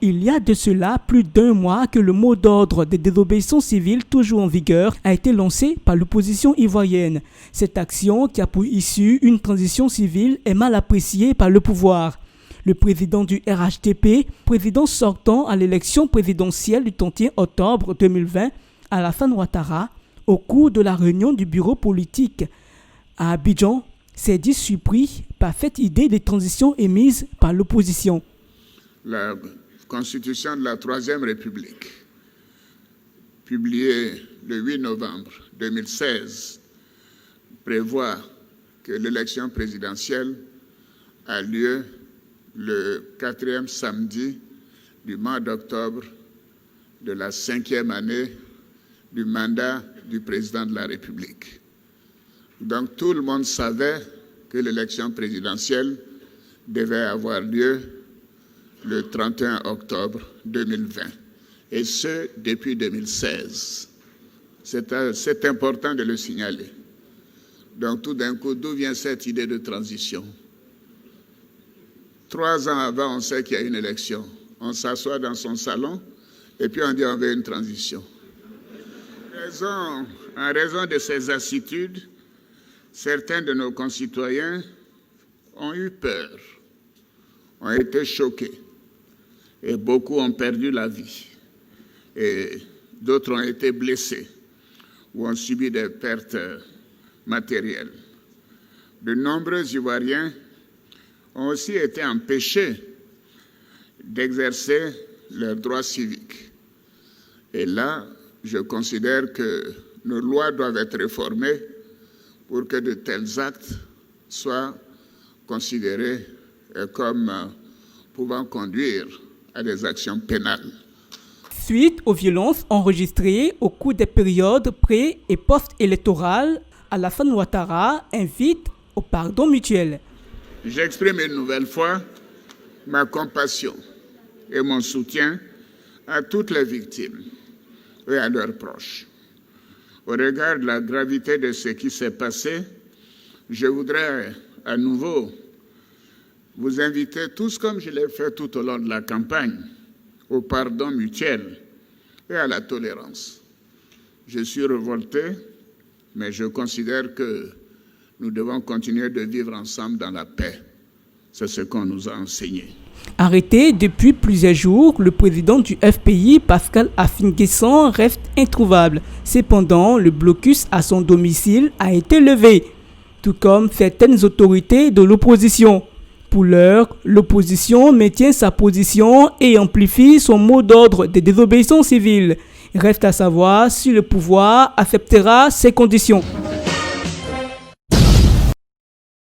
Il y a de cela plus d'un mois que le mot d'ordre des désobéissances civiles toujours en vigueur a été lancé par l'opposition ivoirienne. Cette action, qui a pour issue une transition civile, est mal appréciée par le pouvoir. Le président du RHDP, président sortant à l'élection présidentielle du 31 octobre 2020, Alassane Ouattara, au cours de la réunion du bureau politique à Abidjan, s'est dit surpris par cette idée de transition émise par l'opposition. La Constitution de la Troisième République, publiée le 8 novembre 2016, prévoit que l'élection présidentielle a lieu le 4e samedi du mois d'octobre de la 5e année du mandat du président de la République. Donc tout le monde savait que l'élection présidentielle devait avoir lieu le 31 octobre 2020, et ce, depuis 2016. C'est important de le signaler. Donc tout d'un coup, d'où vient cette idée de transition? 3 ans avant, on sait qu'il y a une élection. On s'assoit dans son salon et puis on dit on veut une transition. En raison de ces lassitudes, certains de nos concitoyens ont eu peur, ont été choqués. Et beaucoup ont perdu la vie. Et d'autres ont été blessés ou ont subi des pertes matérielles. De nombreux Ivoiriens ont aussi été empêchés d'exercer leurs droits civiques. Et là, je considère que nos lois doivent être réformées pour que de tels actes soient considérés comme pouvant conduire à des actions pénales. Suite aux violences enregistrées au cours des périodes pré- et post-électorales, Alassane Ouattara invite au pardon mutuel. J'exprime une nouvelle fois ma compassion et mon soutien à toutes les victimes et à leurs proches. Au regard de la gravité de ce qui s'est passé, je voudrais à nouveau vous inviter tous, comme je l'ai fait tout au long de la campagne, au pardon mutuel et à la tolérance. Je suis révolté, mais je considère que nous devons continuer de vivre ensemble dans la paix. C'est ce qu'on nous a enseigné. Arrêté depuis plusieurs jours, le président du FPI, Pascal Affi-N'Guessan, reste introuvable. Cependant, le blocus à son domicile a été levé, tout comme certaines autorités de l'opposition. Pour l'heure, l'opposition maintient sa position et amplifie son mot d'ordre de désobéissance civile. Reste à savoir si le pouvoir acceptera ces conditions.